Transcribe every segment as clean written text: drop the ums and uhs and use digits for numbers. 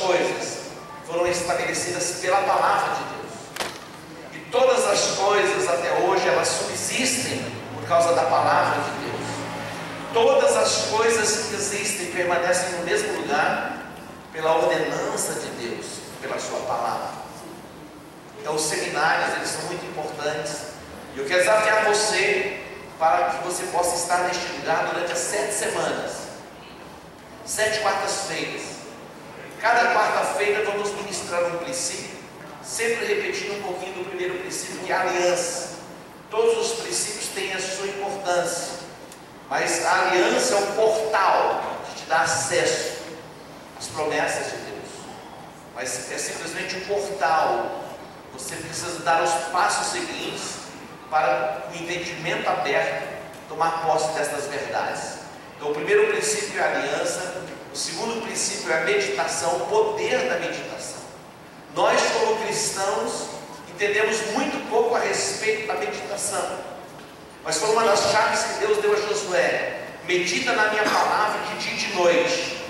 coisas foram estabelecidas pela palavra de Deus. E todas as coisas até hoje, elas subsistem por causa da palavra de Deus. Todas as coisas que existem permanecem no mesmo lugar pela ordenança de Deus, pela sua palavra. Então os seminários, eles são muito importantes. E eu quero desafiar você para que você possa estar neste lugar durante as 7 semanas, 7 quartas-feiras. Cada quarta-feira vamos ministrar um princípio, sempre repetindo um pouquinho do primeiro princípio, que é a aliança. Todos os princípios têm a sua importância, mas a aliança é um portal que te dá acesso às promessas de Deus. Mas é simplesmente um portal. Você precisa dar os passos seguintes para o entendimento aberto tomar posse destas verdades. Então o primeiro princípio é a aliança. O segundo princípio é a meditação, o poder da meditação. Nós, como cristãos, entendemos muito pouco a respeito da meditação, mas foi uma das chaves que Deus deu a Josué: medita na minha palavra de dia e de noite,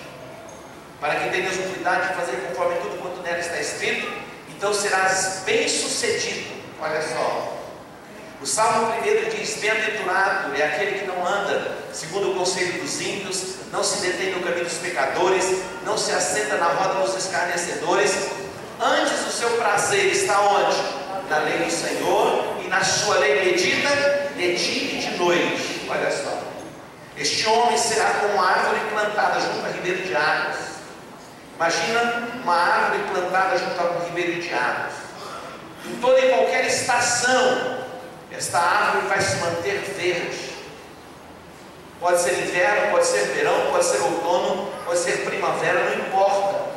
para que tenhas o cuidado de fazer conforme tudo quanto nela está escrito, então serás bem sucedido. Olha só, o Salmo 1 diz: bem-aventurado é aquele que não anda segundo o conselho dos ímpios, não se detém no caminho dos pecadores, não se assenta na roda dos escarnecedores. Antes o seu prazer está onde? Na lei do Senhor, e na sua lei medita de dia e de noite. Olha só, este homem será como uma árvore plantada junto a ribeiro de águas. Imagina uma árvore plantada junto a um ribeiro de águas. Em toda e qualquer estação, esta árvore vai se manter verde. Pode ser inverno, pode ser verão, pode ser outono, pode ser primavera, não importa.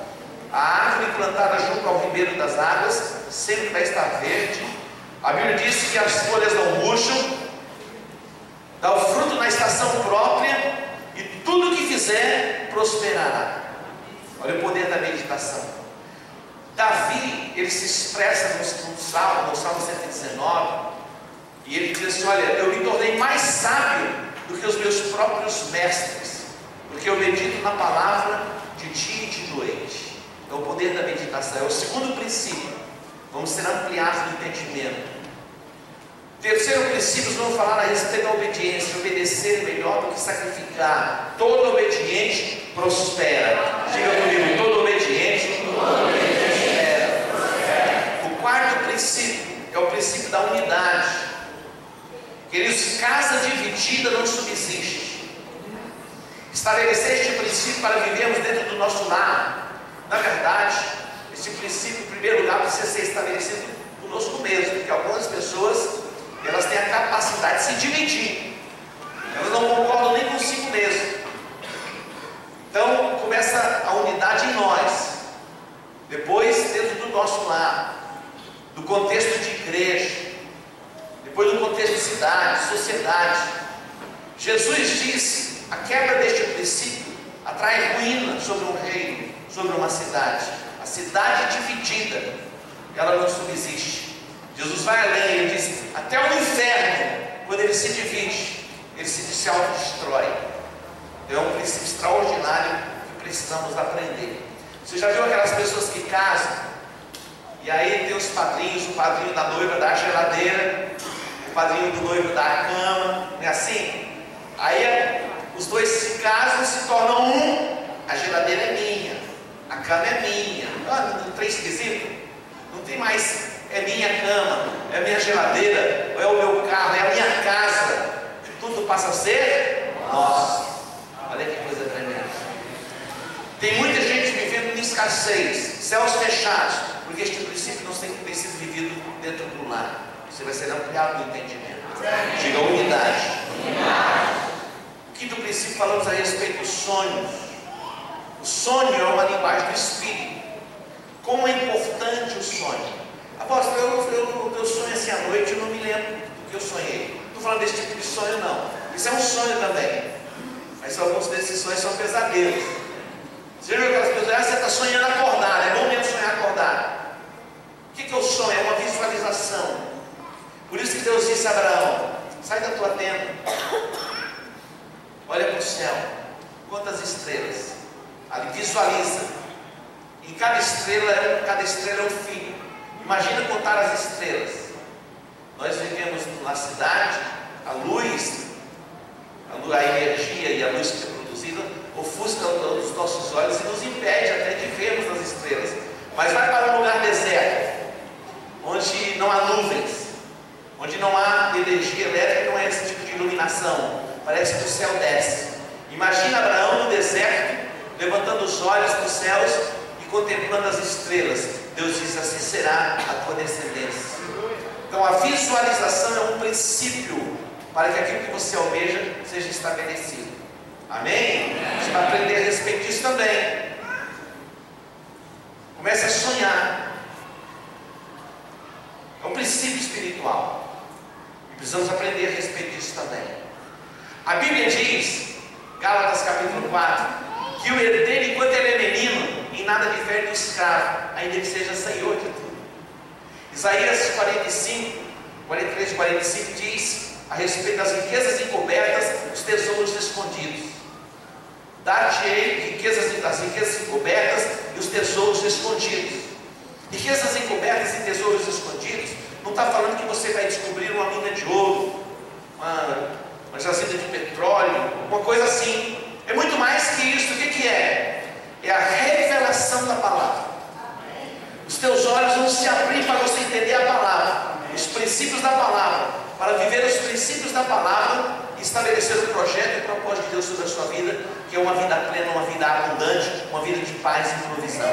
A árvore plantada junto ao ribeiro das águas sempre vai estar verde. A Bíblia diz que as folhas não murcham, dá o fruto na estação própria, e tudo que fizer prosperará. Olha o poder da meditação. Davi, ele se expressa no Salmo 119, e ele diz assim: olha, eu me tornei mais sábio do que os meus próprios mestres, porque eu medito na palavra de dia e de noite. Então o poder da meditação é o segundo princípio. Vamos ser ampliados no entendimento. Terceiro princípio, vamos falar a respeito da obediência. Obedecer é melhor do que sacrificar. Todo obediente prospera. Diga comigo: todo obediente prospera. O quarto princípio é o princípio da unidade. Queridos, casa dividida não subsiste. Estabelecer este princípio para vivermos dentro do nosso lar. Na verdade, esse princípio, em primeiro lugar, precisa ser estabelecido conosco mesmo, porque algumas pessoas, elas têm a capacidade de se dividir, elas não concordam nem consigo mesmo. Então começa a unidade em nós, depois dentro do nosso lar, do contexto de igreja, depois do contexto de cidade, sociedade. Jesus disse: a quebra deste princípio atrai ruína sobre um reino, sobre uma cidade. A cidade dividida, ela não subsiste. Jesus vai além, ele diz: até o inferno, quando ele se divide, ele se autodestrói. É um princípio extraordinário que precisamos aprender. Você já viu aquelas pessoas que casam, e aí tem os padrinhos, o padrinho da noiva dá a geladeira, o padrinho do noivo dá a cama, não é assim? Aí os dois se casam e se tornam um. A geladeira é minha, a cama é minha. Não tem esquisito? Não tem mais é minha cama, é minha geladeira, é o meu carro, é a minha casa. Tudo passa a ser nosso. Olha que coisa tremenda. Tem muita gente vivendo em escassez, céus fechados, porque este princípio não tem sido vivido dentro do lar. Você vai ser ampliado no entendimento. Diga unidade. O quinto princípio, falamos a respeito dos sonhos. O sonho é uma linguagem do Espírito. Como é importante o sonho. Apóstolo, eu sonho assim à noite, eu não me lembro do que eu sonhei. Não estou falando desse tipo de sonho, não. Isso é um sonho também. Mas alguns desses sonhos são pesadelos. Você já viu aquelas pessoas: você está sonhando acordado, é bom mesmo sonhar acordado. O que é o sonho? É uma visualização. Por isso que Deus disse a Abraão: sai da tua tenda, olha para o céu, quantas estrelas. Ali visualiza. Em cada estrela é um filho. Imagina contar as estrelas. Nós vivemos na cidade, a luz, a energia e a luz que é produzida ofusca os nossos olhos e nos impede até de vermos as estrelas. Mas vai para um lugar deserto, onde não há nuvens, onde não há energia elétrica, não é esse tipo de iluminação. Parece que o céu desce. Imagina Abraão no deserto, levantando os olhos para os céus e contemplando as estrelas. Deus diz: assim será a tua descendência. Então a visualização é um princípio para que aquilo que você almeja seja estabelecido. Amém? Você vai aprender a respeito disso também. Comece a sonhar. É um princípio espiritual. E precisamos aprender a respeito disso também. A Bíblia diz, Gálatas capítulo 4, que o herdeiro, enquanto ele é menino, em nada difere do escravo, ainda que seja senhor de tudo. Isaías 43 e 45 diz a respeito das riquezas encobertas, os tesouros escondidos. Dar-te-ei as riquezas encobertas e os tesouros escondidos. Riquezas encobertas e tesouros escondidos não está falando que você vai descobrir uma mina de ouro, uma jazida de petróleo, uma coisa assim. É muito mais que isso. O que é? É a revelação da palavra. Os teus olhos vão se abrir para você entender a palavra, os princípios da palavra, para viver os princípios da palavra e estabelecer o projeto e o propósito de Deus sobre a sua vida, que é uma vida plena, uma vida abundante, uma vida de paz e provisão.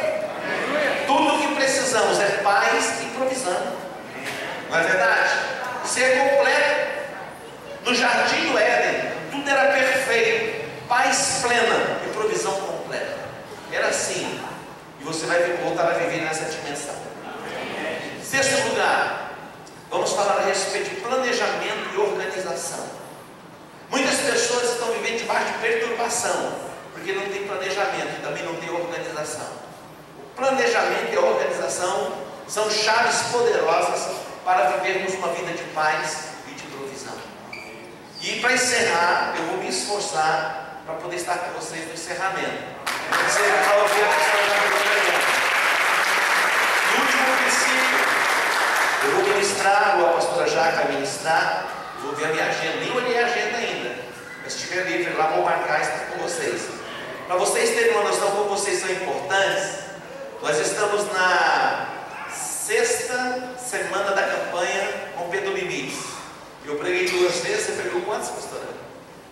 Tudo o que precisamos é paz e provisão. Não é verdade? Ser completo. No jardim do Éden, tudo era perfeito, paz plena e provisão completa. Era assim. E você vai voltar a viver nessa dimensão. Sexto lugar, vamos falar a respeito de planejamento e organização. Muitas pessoas estão vivendo debaixo de perturbação, porque não tem planejamento e também não tem organização. O planejamento e a organização são chaves poderosas para vivermos uma vida de paz e de provisão. E para encerrar, eu vou me esforçar para poder estar com vocês no encerramento. Você vai ouvir a questão da pergunta. E o último princípio, eu vou ministrar, ou a pastora Jaca vai ministrar, vou ver a minha agenda, nem olhei a agenda ainda, mas se estiver livre lá, vou marcar e estar com vocês. Para vocês terem uma noção como vocês são importantes, nós estamos na 6ª semana da campanha Rompendo Limites. Eu preguei 2 vezes, você pregou quantas, pastora?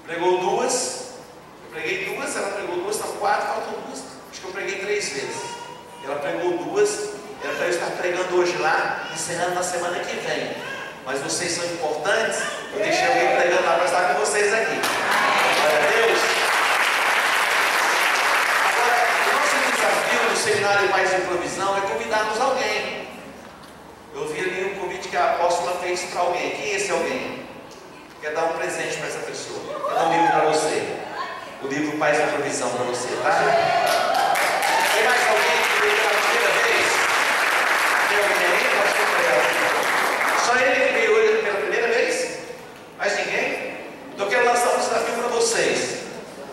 Pregou 2, eu preguei 2, ela pregou 2, são 4, faltam 2. Acho que eu preguei 3 vezes. Ela pregou 2, era para eu estar pregando hoje lá, encerrando na semana que vem. Mas vocês são importantes, eu deixei alguém pregando lá para estar com vocês aqui. Glória a Deus. Agora, o nosso desafio no seminário Mais de Provisão é convidarmos alguém. Eu vi ali um convite que a apóstola fez para alguém. Quem é esse alguém? Quer dar um presente para essa pessoa? Quer dar um livro para você? O livro Paz e Provisão para você, tá? Tem mais alguém que veio pela primeira vez? Tem alguém aí? Só ele que veio hoje pela primeira vez? Mais ninguém? Então eu quero lançar um desafio para vocês.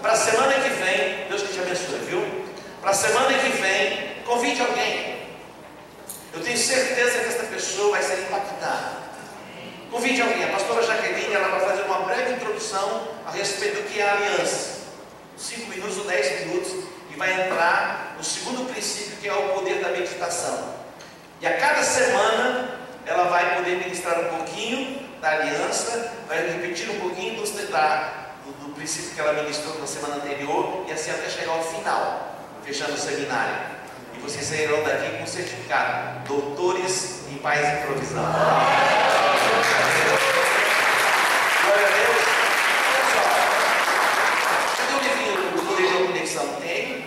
Para a semana que vem, Deus que te abençoe, viu? Para a semana que vem, convide alguém. Eu tenho certeza que essa pessoa vai ser impactada. Convide alguém. A pastora Jaqueline, ela vai fazer uma breve introdução a respeito do que é a aliança. 5 minutos ou 10 minutos. E vai entrar no segundo princípio, que é o poder da meditação. E a cada semana, ela vai poder ministrar um pouquinho da aliança, vai repetir um pouquinho do princípio que ela ministrou na semana anterior, e assim até chegar ao final, fechando o seminário. E vocês sairão daqui com um certificado, doutores em paz e provisão. Glória a Deus. Olha só, cadê o livrinho do Poder da Conexão? Tem?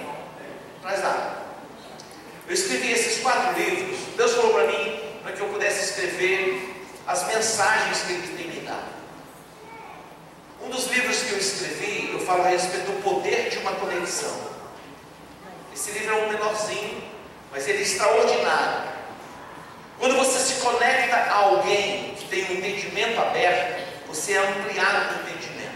Traz lá. Eu escrevi esses 4 livros. Deus falou para mim para que eu pudesse escrever as mensagens que Ele tem me dado. Um dos livros que eu escrevi, eu falo a respeito do poder de uma conexão. Esse livro é um menorzinho, mas ele é extraordinário. Quando você se conecta a alguém que tem um entendimento aberto, você é ampliado no entendimento.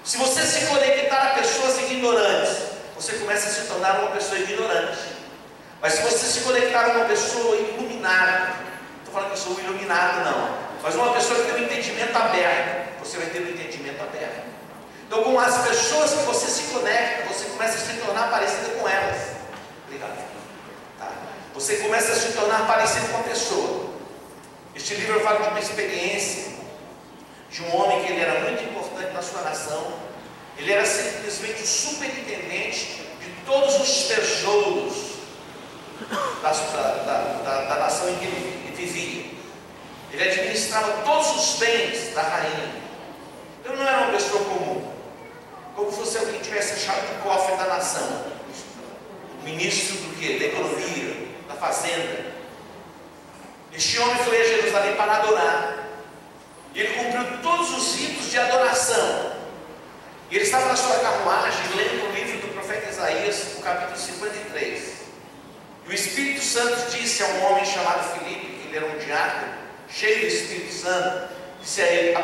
Se você se conectar a pessoas ignorantes, você começa a se tornar uma pessoa ignorante. Mas se você se conectar a uma pessoa iluminada, não estou falando que eu sou iluminado, não, mas uma pessoa que tem um entendimento aberto, você vai ter um entendimento aberto. Então, com as pessoas que você se conecta, você começa a se tornar parecido com elas. Obrigado. Tá? Você começa a se tornar parecido com a pessoa. Este livro fala de uma experiência de um homem que ele era muito importante na sua nação. Ele era simplesmente o superintendente de todos os tesouros da nação em que ele vivia. Ele administrava todos os bens da rainha. Ele não era uma pessoa comum, como se fosse alguém que tivesse achado o cofre da nação, o ministro do quê? Da economia, da fazenda. Este homem foi a Jerusalém para adorar. E ele cumpriu todos os ritos de adoração. E ele estava na sua carruagem lendo o livro do profeta Isaías, no capítulo 53. E o Espírito Santo disse a um homem chamado Filipe, que ele era um diácono, cheio do Espírito Santo, disse a ele: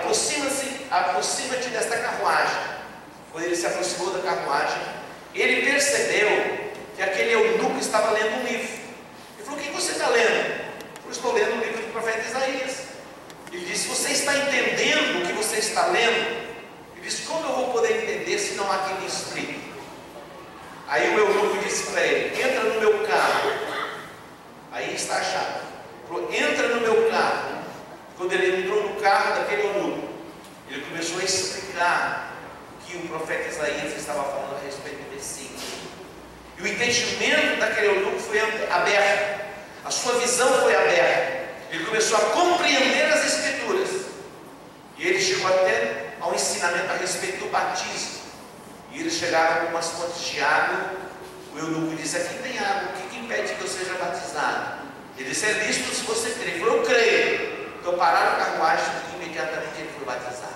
aproxima-te desta carruagem. Quando ele se aproximou da carruagem, ele percebeu que aquele eunuco estava lendo um livro. Ele falou: o que você está lendo? Eu estou lendo o livro do profeta Isaías. Ele disse: você está entendendo o que você está lendo? Ele disse: como eu vou poder entender se não há quem me explique? Aí o eunuco disse para ele: entra no meu carro. Aí está a chave. Ele falou: entra no meu carro. Quando ele entrou no carro daquele eunuco, ele começou a explicar o que o profeta Isaías estava falando a respeito do versículo. E o entendimento daquele eunuco foi aberto. A sua visão foi aberta. Ele começou a compreender as Escrituras. E ele chegou até ao ensinamento a respeito do batismo. E eles chegaram com umas fontes de água. O eunuco disse: aqui tem água, o que impede que eu seja batizado? Ele disse: é lícito se você crer. Ele falou: eu creio. Então pararam a carruagem e imediatamente ele foi batizado.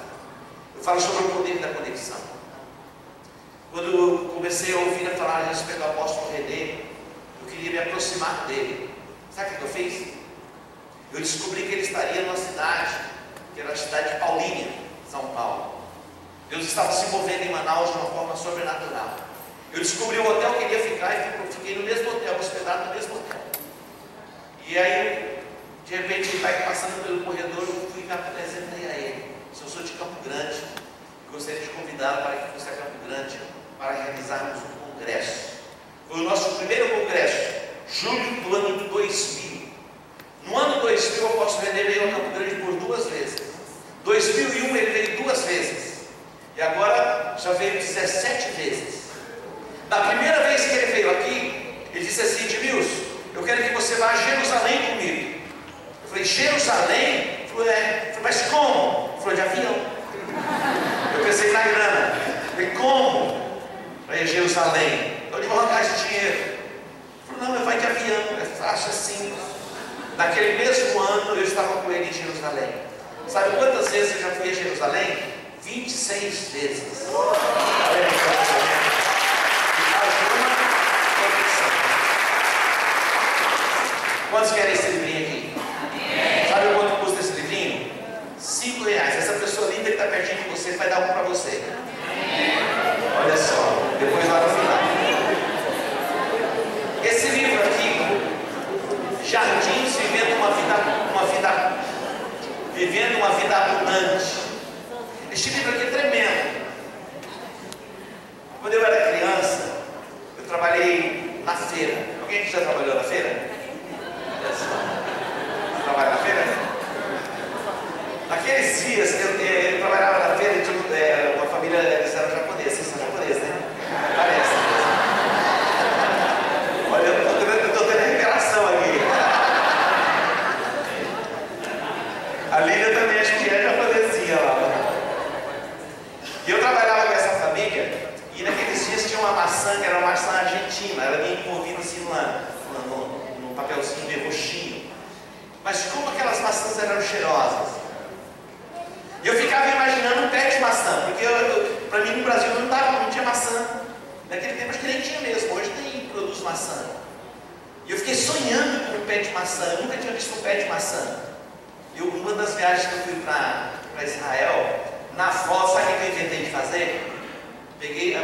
Eu falo sobre o poder da conexão. Quando eu comecei a ouvir falar a respeito do apóstolo René, eu queria me aproximar dele. Sabe o que eu fiz? Eu descobri que ele estaria numa cidade, que era a cidade de Paulínia, São Paulo. Deus estava se movendo em Manaus de uma forma sobrenatural. Eu descobri o hotel que ele ia ficar e fiquei no mesmo hotel, hospedado no mesmo hotel. E aí, de repente, ele vai passando pelo corredor, eu fui e me apresentei a ele. Se eu sou de Campo Grande, eu gostaria de convidá-lo para que fosse a Campo Grande para realizarmos um congresso. Foi o nosso primeiro congresso, julho do ano de 2000. No ano 2000, o apóstolo René veio a Campo Grande por 2 vezes. 2001 ele veio 2 vezes. E agora já veio 17 vezes. Da primeira vez que ele veio aqui, ele disse assim: Edmilson, eu quero que você vá a Jerusalém comigo. Eu falei: Jerusalém? Ele falou: é. Eu falei: mas como? Ele falou: de avião. Eu pensei na grana. Eu falei: como? Para ir a Jerusalém. Onde vou arrancar esse dinheiro? Ele falou: não, vai de avião. Acho assim. Naquele mesmo ano eu estava com ele em Jerusalém. Sabe quantas vezes eu já fui a Jerusalém? 26 vezes. Quantos querem esse livrinho aqui? Sabe quanto custa esse livrinho? R$5. Essa pessoa linda que está pertinho de você vai dar um para você. Olha só, depois lá no final. Esse livro aqui, Jardins vivendo uma vida abundante. Este livro aqui é tremendo. Quando eu era criança, eu trabalhei na feira. Alguém aqui já trabalhou na feira? Você trabalha na feira? Naqueles dias eu trabalhava na feira, tinha uma família, eles eram japoneses, vocês são japoneses, né? Parece. Olha, eu estou tendo revelação aqui. A Lília também acho que é japonesinha lá. E eu trabalhava com essa família, e naqueles dias tinha uma maçã que era uma maçã argentina, ela vinha envolvida assim num papelzinho meio roxinho. Mas como aquelas maçãs eram cheirosas. E eu ficava imaginando um pé de maçã, porque para mim no Brasil não tinha maçã. Naquele tempo acho que nem tinha mesmo, hoje tem produz maçã. E eu fiquei sonhando com um pé de maçã, eu nunca tinha visto um pé de maçã. Uma das viagens que eu fui para Israel, na foto, sabe o que eu inventei de fazer?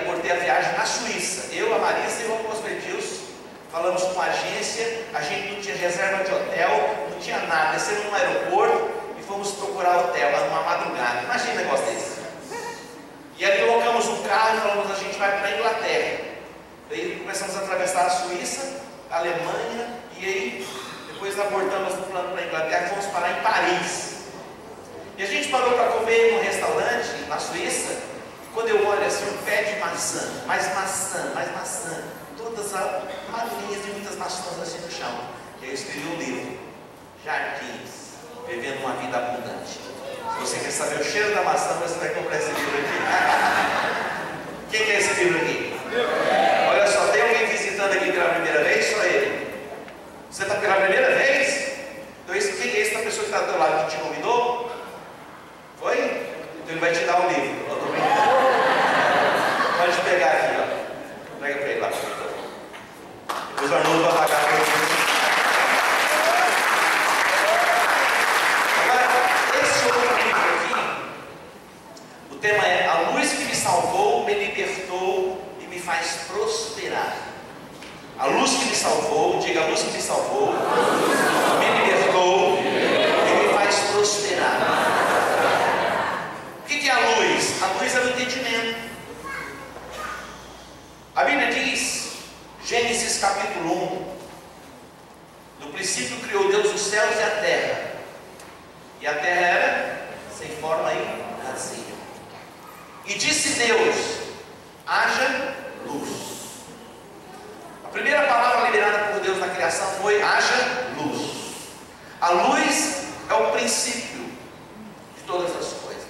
Abortei a viagem na Suíça. Eu, a Marisa e o apóstolo Edilson falamos com a agência, a gente não tinha reserva de hotel, não tinha nada, descemos no aeroporto e fomos procurar hotel lá numa madrugada. Imagina um negócio desse. E aí colocamos um carro e falamos, a gente vai para a Inglaterra. Daí começamos a atravessar a Suíça, a Alemanha, e aí depois abortamos no plano para a Inglaterra e fomos parar em Paris. E a gente parou para comer num restaurante na Suíça, e quando eu olho assim, um pé de maçã, mais maçã, todas as malinhas de muitas maçãs assim no chão. E aí eu escrevi um livro, Jardins, Vivendo uma Vida Abundante. Se você quer saber o cheiro da maçã, você vai comprar esse livro aqui. Quem quer esse livro aqui? Olha só, tem alguém visitando aqui pela primeira vez? Só ele. Você está pela primeira vez? Então quem é essa pessoa que está do teu lado que te convidou? Foi? Então ele vai te dar um livro. Eu estou brincando. Pode pegar aqui, ó. Pega para ele lá. Depois o Arnoldo vai pagar para ele. Agora, esse outro livro aqui, o tema é A Luz que me salvou, me libertou e me faz prosperar. A luz que me salvou, diga, a luz que me salvou, me libertou e me faz prosperar. O que é a luz? A luz é o entendimento. A Bíblia diz, Gênesis capítulo 1, no princípio criou Deus os céus e a terra. E a terra era sem forma e vazia. E disse Deus, haja luz. A primeira palavra liberada por Deus na criação foi haja luz. A luz é o princípio de todas as coisas.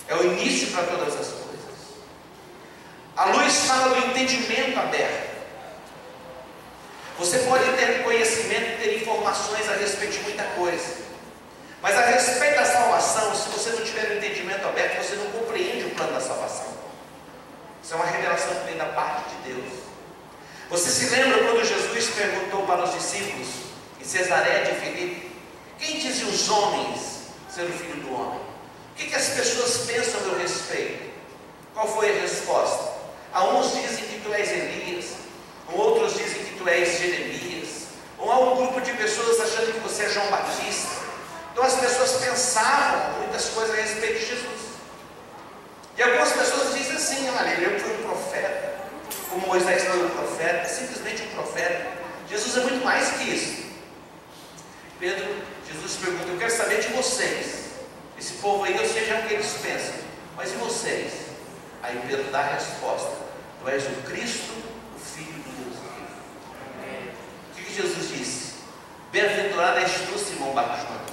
É o início para todas as coisas. A luz fala do entendimento aberto. Você pode ter conhecimento, ter informações a respeito de muita coisa, mas a respeito da salvação, se você não tiver o entendimento aberto, você não compreende o plano da salvação. Isso é uma revelação que vem da parte de Deus. Você se lembra quando Jesus perguntou para os discípulos em Cesareia de Filipe, quem dizem os homens ser o Filho do Homem? O que as pessoas pensam a meu respeito? Qual foi a resposta? A uns dizem que tu és Elias, outros dizem que tu és Jeremias, ou há um grupo de pessoas achando que você é João Batista. Então as pessoas pensavam muitas coisas a respeito de Jesus. E algumas pessoas dizem assim, olha, ele foi um profeta, como Moisés foi um profeta, simplesmente um profeta. Jesus é muito mais que isso. Jesus pergunta, eu quero saber de vocês. Esse povo aí, eu sei já o que eles pensam, mas e vocês? Aí Pedro dá a resposta, tu és o Cristo, o Filho do Deus vivo. O que Jesus disse? Bem-aventurado és tu, Simão Barjonas.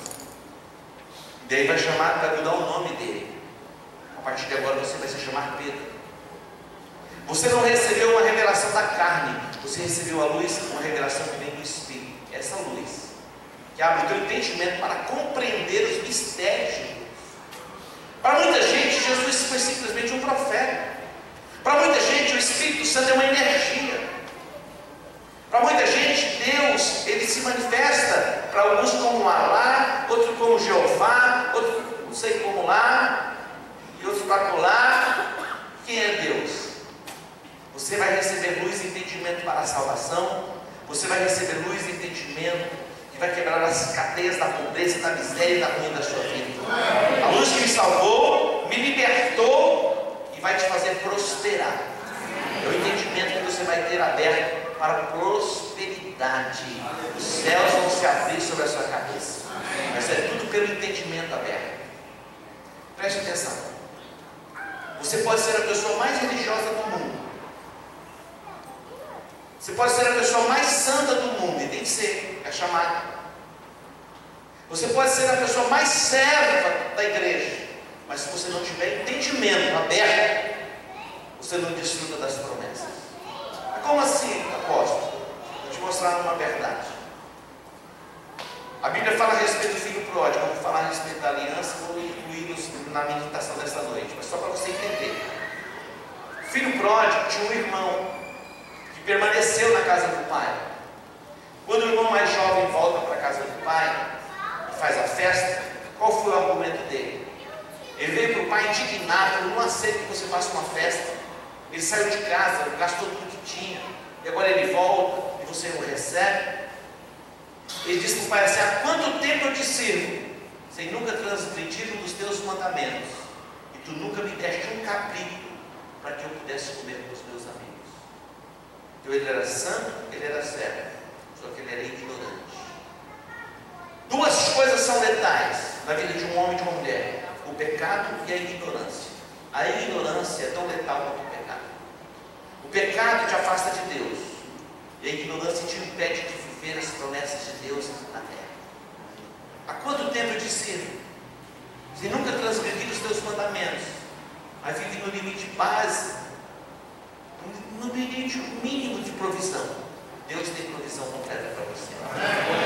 Daí vai mudar o nome dele. A partir de agora você vai se chamar Pedro. Você não recebeu uma revelação da carne, você recebeu a luz, uma revelação que vem do Espírito. Essa luz que abre o teu entendimento para compreender os mistérios de Deus. Para muita gente, Jesus foi simplesmente um profeta. Para muita gente, o Espírito Santo é uma energia. Para muita gente, Deus, ele se manifesta para alguns como Alá, outros como Jeová, outros não sei como lá, e outros para colar. Quem é Deus? Você vai receber luz e entendimento para a salvação. Você vai receber luz e entendimento que vai quebrar as cadeias da pobreza, da miséria e da ruína da sua vida. A luz que me salvou, me libertou e vai te fazer prosperar. É o entendimento que você vai ter aberto para prosperidade. Os céus vão se abrir sobre a sua cabeça. Mas é tudo pelo entendimento aberto. Preste atenção. Você pode ser a pessoa mais religiosa do mundo. Você pode ser a pessoa mais santa do mundo, e tem que ser, é chamado. Você pode ser a pessoa mais serva da igreja, mas se você não tiver entendimento aberto, você não desfruta das promessas. Como assim, apóstolo? Vou te mostrar uma verdade. A Bíblia fala a respeito do filho pródigo. Vamos falar a respeito da aliança, vou incluí-los na meditação desta noite, mas só para você entender. O filho pródigo tinha um irmão que permaneceu na casa do pai. Quando o irmão mais jovem volta para a casa do pai e faz a festa, qual foi o argumento dele? Ele veio para o pai indignado, não aceita que você faça uma festa. Ele saiu de casa, gastou tudo que tinha, e agora ele volta e você o recebe, ele diz para o pai assim: há quanto tempo eu te sirvo, sem nunca transgredir um dos teus mandamentos, e tu nunca me deste um cabrito para que eu pudesse comer com os meus amigos. Então ele era santo, ele era servo, só que ele era ignorante. Duas coisas são letais na vida de um homem e de uma mulher: o pecado e a ignorância. A ignorância é tão letal quanto o pecado. O pecado te afasta de Deus, e a ignorância te impede de viver as promessas de Deus na terra. Há quanto tempo eu te sirvo, sem nunca transgredir os teus mandamentos, mas vive no limite base, no limite mínimo de provisão. Deus tem provisão completa para você.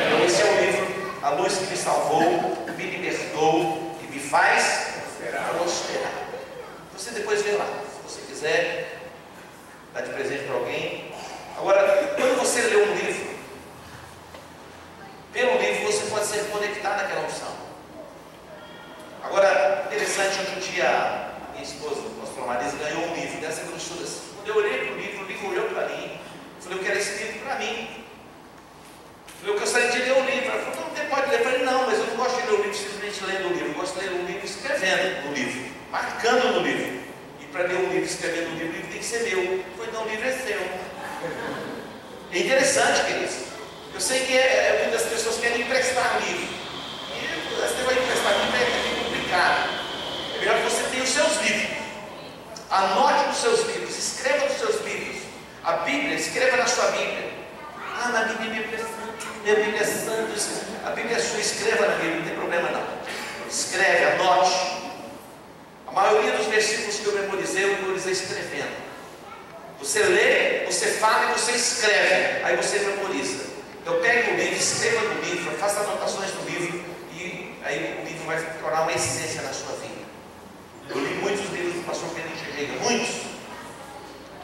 Então esse é o livro A Luz que me salvou, me libertou e me faz prosperar. Você depois vê lá, se você quiser dar de presente para alguém. Agora, quando você lê um livro, pelo livro você pode ser conectado àquela unção. Agora, interessante, outro dia minha esposa, a pastora Marisa, ganhou um livro dessa grossura assim. Quando eu olhei para o livro olhou para mim. Eu falei: eu quero esse livro para mim. Eu gostaria de ler o livro. Ela falou: não, você pode ler. Eu falei: não, mas eu não gosto de ler o livro simplesmente lendo o livro. Eu gosto de ler o livro escrevendo no livro, marcando no livro. E para ler um livro escrevendo no livro, o livro tem que ser meu. Eu falei: então o livro é seu. É interessante, queridos. Eu sei que muitas pessoas querem emprestar livro. E você vai emprestar livro é complicado. É melhor que você tenha os seus livros. Anote os seus livros, escreva nos seus livros. A Bíblia, escreva na sua Bíblia. Ah, na Bíblia é santo, minha Bíblia é santo. A Bíblia é sua, escreva na Bíblia, não tem problema não. Escreve, anote. A maioria dos versículos que eu memorizei escrevendo. Você lê, você fala e você escreve, aí você memoriza. Então pegue o livro, escreva no livro, faça anotações no livro, e aí o livro vai tornar uma essência na sua vida. Eu li muitos livros do pastor Pedro Enxerga, muitos.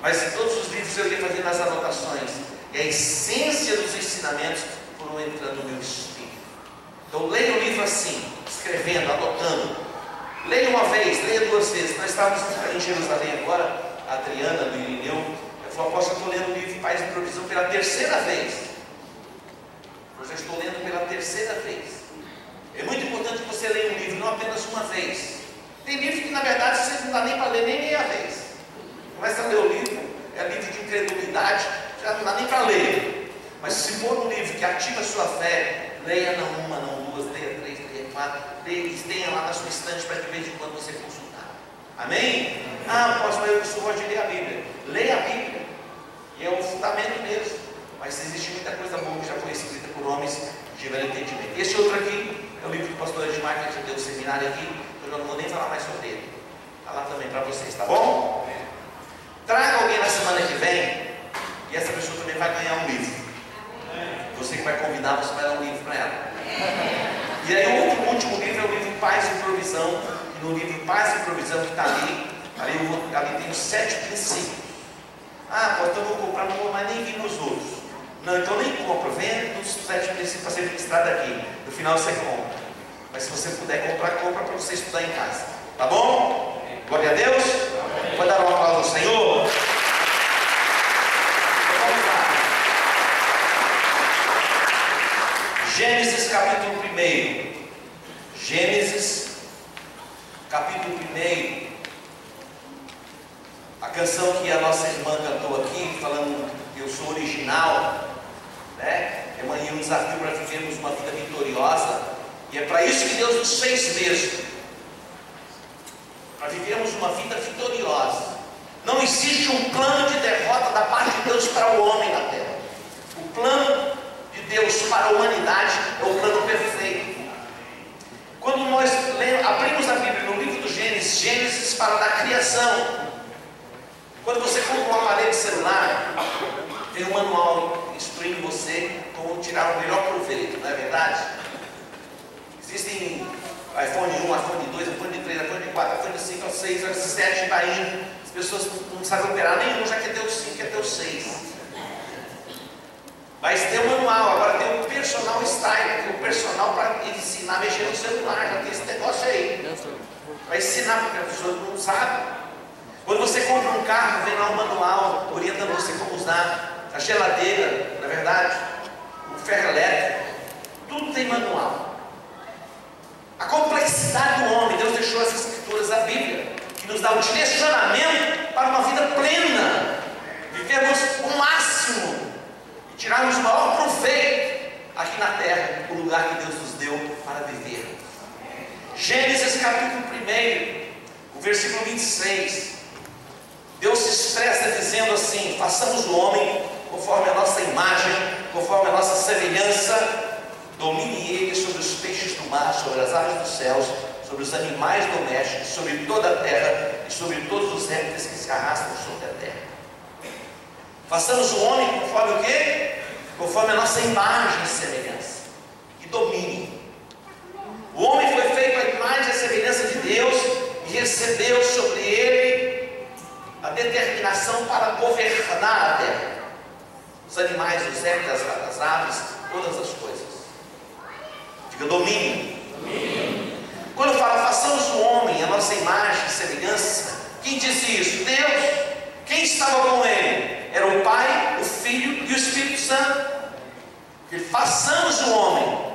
Mas todos os livros eu ia fazendo as anotações, e a essência dos ensinamentos foram entrando no meu espírito. Então leia o livro assim, escrevendo, anotando. Leia uma vez, leia duas vezes. Nós estávamos em Jerusalém agora, a Adriana do Irineu, eu falei: apóstolo, eu estou lendo o livro Paz e Provisão pela terceira vez. Eu já estou lendo pela terceira vez. É muito importante que você leia um livro, não apenas uma vez. Tem livro que na verdade você não dá nem para ler nem meia vez. Começa a ler o livro, é livro de incredulidade, já não dá nem para ler. Mas se for um livro que ativa a sua fé, leia não uma, não duas, leia três, leia quatro, tenha lá na sua estante para de vez em quando você consultar. Amém? Ah, apóstolo, eu só gosto de ler a Bíblia. Leia a Bíblia, e é o fundamento mesmo. Mas existe muita coisa boa que já foi escrita por homens que tiveram entendimento. Esse outro aqui é o livro do pastor Edmar, que já deu um seminário aqui. Eu não vou nem falar mais sobre ele. Está lá também para vocês, tá bom? Traga alguém na semana que vem, e essa pessoa também vai ganhar um livro. Você que vai convidar, você vai dar um livro para ela. E aí o último livro é o livro Paz e Provisão. E no livro Paz e Provisão que está ali tem os 7 princípios. Ah, pô, então eu vou comprar, não vou mais nem vir nos outros. Não, então nem compra, venha nos 7 princípios para ser registrado aqui. No final você compra. Mas se você puder comprar, compra para você estudar em casa. Tá bom? Glória a Deus. Vou dar uma aplauso ao Senhor. Vamos lá. Gênesis capítulo 1. Gênesis capítulo 1. A canção que a nossa irmã cantou aqui, falando que eu sou original, né? É um desafio para vivermos uma vida vitoriosa. E é para isso que Deus nos fez mesmo, para vivermos uma vida vitoriosa. Não existe um plano de derrota da parte de Deus para o homem na terra. O plano de Deus para a humanidade é o plano perfeito. Quando nós abrimos a Bíblia no livro do Gênesis fala da criação. Quando você compra um aparelho celular, tem um manual instruindo você como tirar o melhor proveito, não é verdade? Existem iPhone 1, iPhone 2, iPhone 3, iPhone 4, iPhone 5, iPhone 6, iPhone 7, vai indo. As pessoas não sabem operar nenhum, já quer ter o 5, quer ter o 6. Mas tem o manual, agora tem o personal style, tem o personal para ensinar a mexer no celular, já tem esse negócio aí. Vai ensinar, porque a pessoa não sabe. Quando você compra um carro, vem lá o manual orientando você como usar. A geladeira, é verdade? O ferro elétrico, tudo tem manual. A complexidade do homem, Deus deixou as escrituras, a Bíblia, que nos dá um direcionamento para uma vida plena, vivermos o máximo e tirarmos o maior proveito aqui na terra, o lugar que Deus nos deu para viver. Gênesis capítulo 1, o versículo 26, Deus se expressa dizendo assim: façamos o homem conforme a nossa imagem, conforme a nossa semelhança, domine ele sobre os peixes do mar, sobre as aves dos céus, sobre os animais domésticos, sobre toda a terra e sobre todos os répteis que se arrastam sobre a terra. Façamos o homem conforme o quê? Conforme a nossa imagem e semelhança, e domine. O homem foi feito à imagem e semelhança de Deus e recebeu sobre ele a determinação para governar a terra, os animais, os répteis, as aves, todas as coisas. Diga domínio. Quando fala façamos o homem a nossa imagem e semelhança, quem disse isso? Deus. Quem estava com ele? Era o Pai, o Filho e o Espírito Santo. Que façamos o homem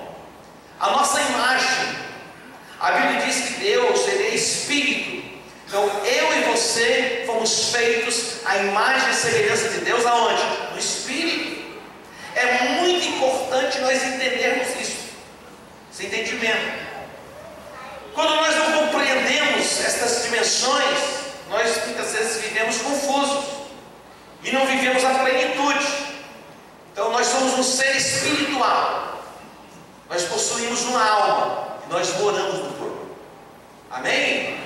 a nossa imagem. A Bíblia diz que Deus, Ele é Espírito. Então eu e você fomos feitos à imagem e semelhança de Deus. Aonde? No Espírito. É muito importante nós entendermos isso, esse entendimento. Quando nós não compreendemos estas dimensões, nós muitas vezes vivemos confusos e não vivemos a plenitude. Então nós somos um ser espiritual, nós possuímos uma alma e nós moramos no corpo. Amém?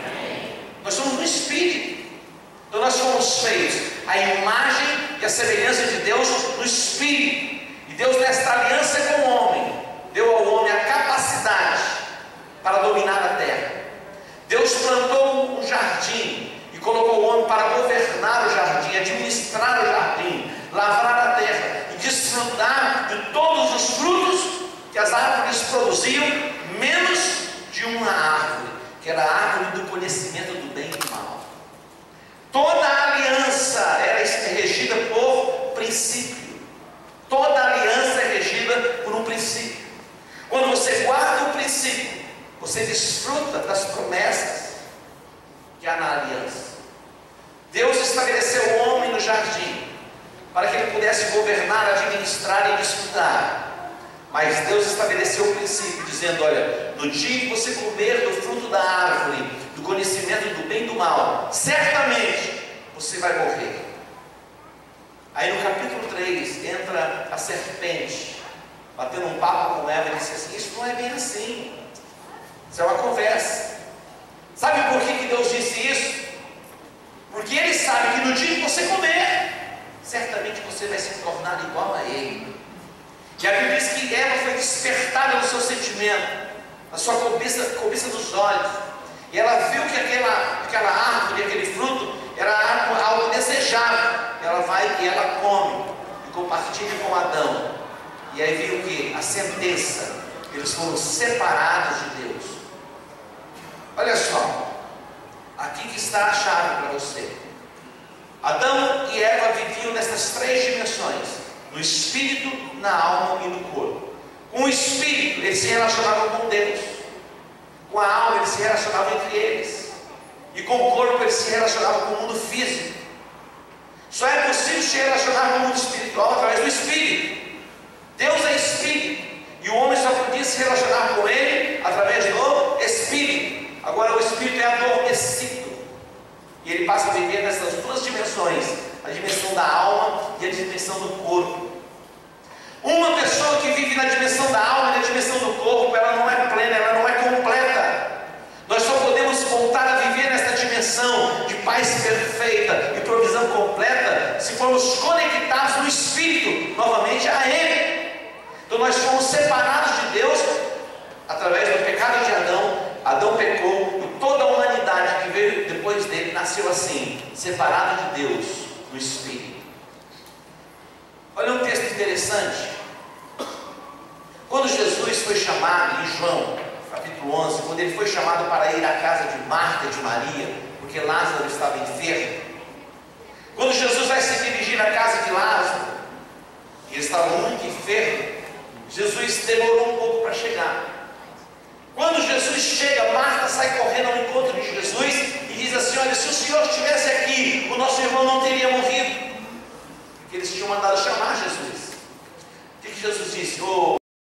Nós somos um espírito. Então nós fomos feitos à imagem e à semelhança de Deus no espírito. E Deus, nesta aliança com o homem, deu ao homem a capacidade para dominar a terra. Deus plantou um jardim e colocou o homem para governar o jardim, administrar o jardim, lavrar a terra e desfrutar de todos os frutos que as árvores produziam, menos de uma árvore, que era a árvore do conhecimento do bem e do mal. Toda a aliança era regida por princípio. Toda aliança é regida por um princípio. Quando você guarda o princípio, você desfruta das promessas que há na aliança. Deus estabeleceu o homem no jardim para que ele pudesse governar, administrar e desfrutar. Mas Deus estabeleceu o princípio, dizendo: olha, no dia que você comer do fruto da árvore, do conhecimento do bem e do mal, certamente você vai morrer. Aí no capítulo 3 entra a serpente, batendo um papo com Eva, e disse assim: isso não é bem assim, isso é uma conversa. Sabe por que Deus disse isso? Porque Ele sabe que no dia que você comer, certamente você vai se tornar igual a Ele. E a Bíblia diz que Eva foi despertada no seu sentimento, na sua cobiça dos olhos, e ela viu que aquela árvore, aquele fruto, era algo desejável. Ela vai e ela come e compartilha com Adão. E aí veio o que? A sentença. Eles foram separados de Deus. Olha só, aqui que está a chave para você. Adão e Eva viviam nessas três dimensões: no espírito, na alma e no corpo. Com o espírito, eles se relacionavam com Deus. Com a alma, eles se relacionavam entre eles. E com o corpo, eles se relacionavam com o mundo físico. Só é possível se relacionar com o mundo espiritual através do espírito. Deus é espírito, e o homem só podia se relacionar com ele através do espírito. Agora o espírito é adormecido, e ele passa a viver nessas duas dimensões: a dimensão da alma e a dimensão do corpo. Uma pessoa que vive na dimensão da alma e na dimensão do corpo, ela não é plena, ela não é completa. Nós só podemos voltar a viver nesta dimensão de paz perfeita e provisão completa se formos conectados no Espírito novamente a Ele. Então nós fomos separados de Deus através do pecado de Adão. Adão pecou e toda a humanidade que veio depois dele nasceu assim, separado de Deus no Espírito. Olha um texto interessante. Quando Jesus foi chamado, em João capítulo 11, quando ele foi chamado para ir à casa de Marta e de Maria, porque Lázaro estava enfermo, quando Jesus vai se dirigir à casa de Lázaro, E eles estavam muito enfermos. Jesus demorou um pouco para chegar. Quando Jesus chega, Marta sai correndo ao encontro de Jesus e diz assim: olha, se o Senhor estivesse aqui, o nosso irmão não teria morrido. Porque eles tinham mandado chamar Jesus. O que Jesus disse? Oh,